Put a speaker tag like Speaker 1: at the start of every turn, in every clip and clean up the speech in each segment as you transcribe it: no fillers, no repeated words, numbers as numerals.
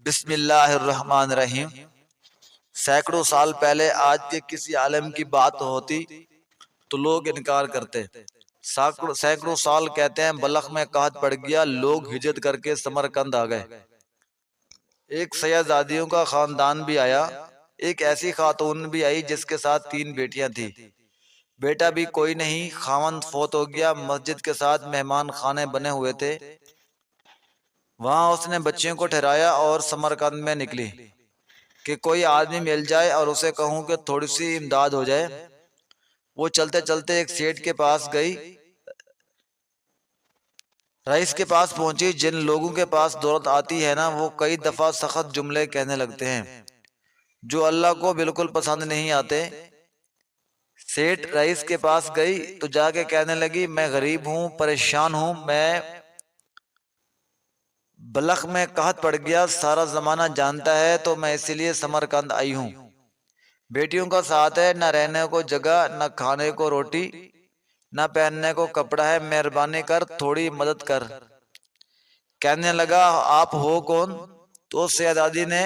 Speaker 1: بسم اللہ الرحمن الرحیم۔ سینکڑوں سال پہلے آج کے کسی عالم کی بات ہوتی تو لوگ انکار کرتے۔ سینکڑوں سال کہتے ہیں بلخ میں قحط پڑ گیا، لوگ ہجرت کر کے سمرقند آ گئے۔ ایک سیاحزادیوں کا خاندان بھی آیا، ایک ایسی خاتون بھی آئی جس کے ساتھ 3 بیٹیاں تھیں۔ بیٹا بھی کوئی نہیں، خاوند فوت ہو گیا۔ مسجد کے ساتھ مہمان خانے بنے ہوئے تھے، وہاں اس نے بچیوں کو ٹھہرایا اور سمرقند میں نکلی کہ کوئی آدمی مل جائے اور اسے کہوں کہ تھوڑی سی امداد ہو جائے۔ وہ چلتے چلتے ایک سیٹھ کے پاس گئی، رئیس کے پاس پہنچی۔ جن لوگوں کے پاس دولت آتی ہے نا، وہ کئی دفعہ سخت جملے کہنے لگتے ہیں جو اللہ کو بالکل پسند نہیں آتے۔ سیٹھ رئیس کے پاس گئی تو جا کے کہنے لگی، میں غریب ہوں، پریشان ہوں، میں بلخ میں قحط پڑ گیا، سارا زمانہ جانتا ہے، تو میں اسی لیے سمرقند آئی ہوں۔ بیٹیوں کا ساتھ ہے، نہ رہنے کو جگہ، نہ کھانے کو روٹی، نہ پہننے کو کپڑا ہے، مہربانی کر تھوڑی مدد کر۔ کہنے لگا، آپ ہو کون؟ تو سیدادی نے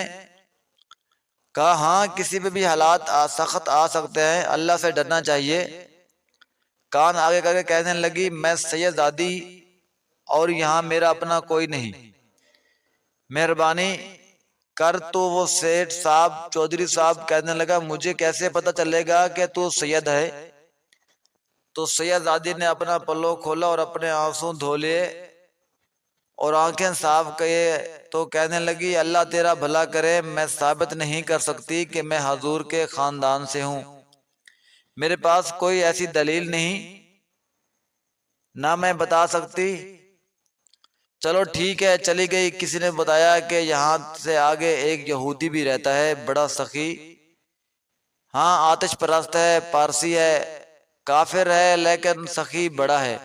Speaker 1: کہا، ہاں کسی پہ بھی حالات سخت آ سکتے ہیں، اللہ سے ڈرنا چاہیے۔ کان آگے کر کے کہنے لگی، میں سیدادی اور یہاں میرا اپنا کوئی نہیں، مہربانی کر۔ تو وہ سیٹھ صاحب، چودھری صاحب کہنے لگا، مجھے کیسے پتا چلے گا کہ تو سید ہے؟ تو سیدزادی نے اپنا پلو کھولا اور اپنے آنسو دھو لیے اور آنکھیں صاف کیے تو کہنے لگی، اللہ تیرا بھلا کرے، میں ثابت نہیں کر سکتی کہ میں حضور کے خاندان سے ہوں، میرے پاس کوئی ایسی دلیل نہیں، نہ میں بتا سکتی۔ چلو ٹھیک ہے، چلی گئی۔ کسی نے بتایا کہ یہاں سے آگے ایک یہودی بھی رہتا ہے، بڑا سخی، ہاں آتش پرست ہے، پارسی ہے، کافر ہے، لیکن سخی بڑا ہے۔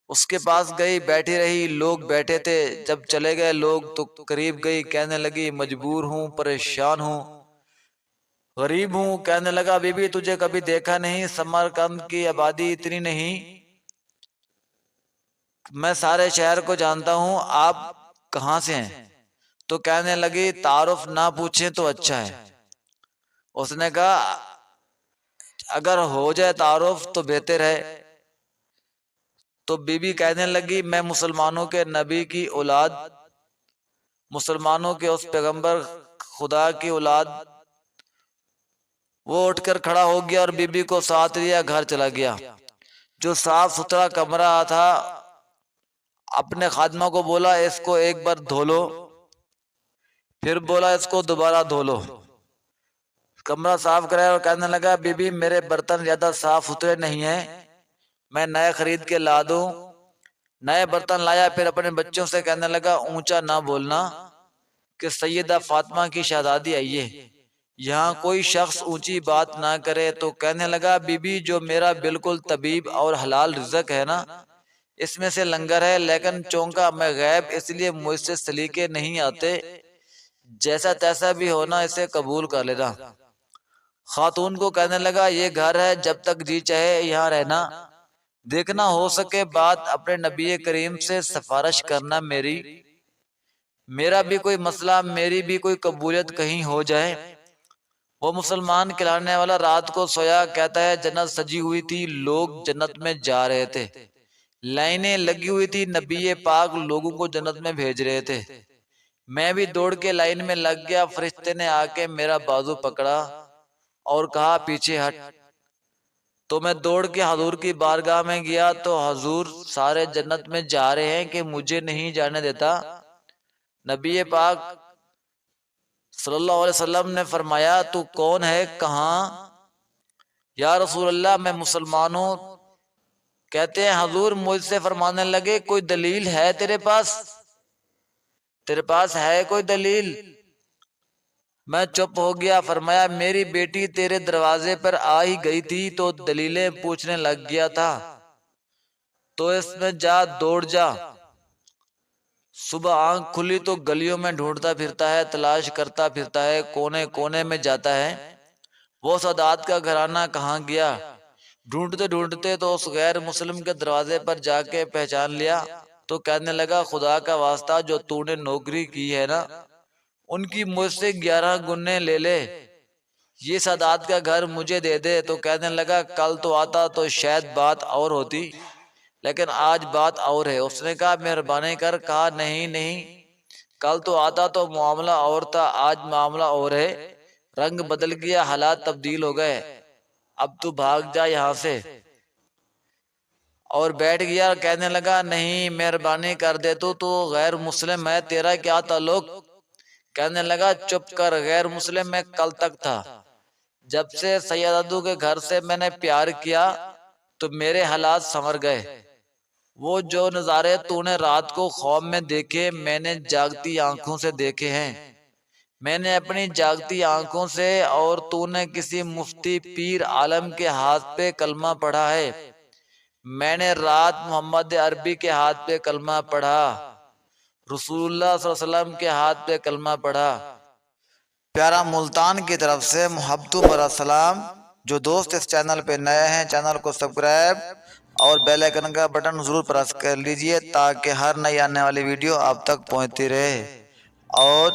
Speaker 1: اس کے پاس گئی، بیٹھی رہی، لوگ بیٹھے تھے۔ جب چلے گئے لوگ تو قریب گئی، کہنے لگی، مجبور ہوں، پریشان ہوں، غریب ہوں۔ کہنے لگا، بی بی تجھے کبھی دیکھا نہیں، سمرقند کی آبادی اتنی نہیں، میں سارے شہر کو جانتا ہوں، آپ کہاں سے ہیں؟ تو کہنے لگی، تعارف نہ پوچھیں تو اچھا ہے۔ اس نے کہا، اگر ہو جائے تعارف تو بہتر ہے۔ تو بی بی کہنے لگی، میں مسلمانوں کے نبی کی اولاد، مسلمانوں کے اس پیغمبر خدا کی اولاد۔ وہ اٹھ کر کھڑا ہو گیا اور بی بی کو ساتھ لیا، گھر چلا گیا۔ جو صاف ستھرا کمرہ تھا، اپنے خادمہ کو بولا، اس کو ایک بار دھو لو، پھر بولا اس کو دوبارہ دھو لو، کمرہ صاف کرایا اور کہنے لگا، بی بی میرے برتن زیادہ صاف ستھرے نہیں ہیں، میں نئے خرید کے لا دوں۔ نئے برتن لایا، پھر اپنے بچوں سے کہنے لگا، اونچا نہ بولنا کہ سیدہ فاطمہ کی شہزادی آئی ہے، یہاں کوئی شخص اونچی بات نہ کرے۔ تو کہنے لگا، بی بی جو میرا بالکل طبیب اور حلال رزق ہے نا، اس میں سے لنگر ہے، لیکن چونکہ میں غیب، اس لیے مجھ سے سلیقے نہیں آتے، جیسا تیسا بھی ہونا اسے قبول کر لینا۔ خاتون کو کہنے لگا، یہ گھر ہے، جب تک جی چاہے یہاں رہنا، دیکھنا ہو سکے بات اپنے نبی کریم سے سفارش کرنا، میرا بھی کوئی مسئلہ، میری بھی کوئی قبولیت کہیں ہو جائے۔ وہ مسلمان کھلانے والا رات کو سویا، کہتا ہے جنت سجی ہوئی تھی، لوگ جنت میں جا رہے تھے، لائنیں لگی ہوئی تھی، نبی پاک لوگوں کو جنت میں بھیج رہے تھے، میں بھی دوڑ کے لائن میں لگ گیا۔ فرشتے نے آ کے میرا بازو پکڑا اور کہا، پیچھے ہٹ۔ تو میں دوڑ کے حضور کی بارگاہ میں گیا تو حضور سارے جنت میں جا رہے ہیں کہ مجھے نہیں جانے دیتا۔ نبی پاک صلی اللہ علیہ وسلم نے فرمایا، تو کون ہے، کہاں؟ یا رسول اللہ میں مسلمان ہوں۔ کہتے ہیں حضور مجھ سے فرمانے لگے، کوئی دلیل ہے تیرے پاس؟ تیرے پاس ہے کوئی دلیل؟ میں چپ ہو گیا۔ فرمایا، میری بیٹی تیرے دروازے پر آ ہی گئی تھی تو دلیلیں پوچھنے لگ گیا تھا، تو اس میں جا، دوڑ جا۔ صبح آنکھ کھلی تو گلیوں میں ڈھونڈتا پھرتا ہے، تلاش کرتا پھرتا ہے، کونے کونے میں جاتا ہے، وہ سادات کا گھرانہ کہاں گیا؟ ڈھونڈتے ڈھونڈتے تو اس غیر مسلم کے دروازے پر جا کے پہچان لیا۔ تو کہنے لگا، خدا کا واسطہ جو تو نے نوکری کی ہے نا، ان کی مجھ سے 11 گنے لے لے، یہ سادات کا گھر مجھے دے دے۔ تو کہنے لگا کل تو آتا تو شاید بات اور ہوتی، لیکن آج بات اور ہے۔ اس نے کہا مہربانی کر۔ کہا نہیں نہیں، کل تو آتا تو معاملہ اور تھا، آج معاملہ اور ہے۔ رنگ بدل گیا، حالات تبدیل ہو گئے، اب تو بھاگ جا یہاں سے۔ اور بیٹھ گیا۔ کہنے لگا نہیں مہربانی کر دے، تو غیر مسلم ہے، تیرا کیا تعلق؟ کہنے لگا چپ کر، غیر مسلم میں کل تک تھا۔ جب سے سیدادو کے گھر سے میں نے پیار کیا تو میرے حالات سنور گئے۔ وہ جو نظارے تو نے رات کو خواب میں دیکھے میں نے جاگتی آنکھوں سے دیکھے ہیں، میں نے اپنی جاگتی آنکھوں سے، اور تو نے کسی مفتی پیر عالم کے ہاتھ پہ کلمہ پڑھا ہے، میں نے رات محمد عربی کے ہاتھ پہ کلمہ پڑھا، رسول اللہ صلی اللہ علیہ وسلم کے ہاتھ پہ کلمہ پڑھا۔ پیارا ملتان کی طرف سے محبت برا سلام۔ جو دوست اس چینل پہ نئے ہیں چینل کو سبسکرائب اور بیل آئیکن کا بٹن ضرور پریس کر لیجئے تاکہ ہر نئی آنے والی ویڈیو آپ تک پہنچتی رہے۔ اور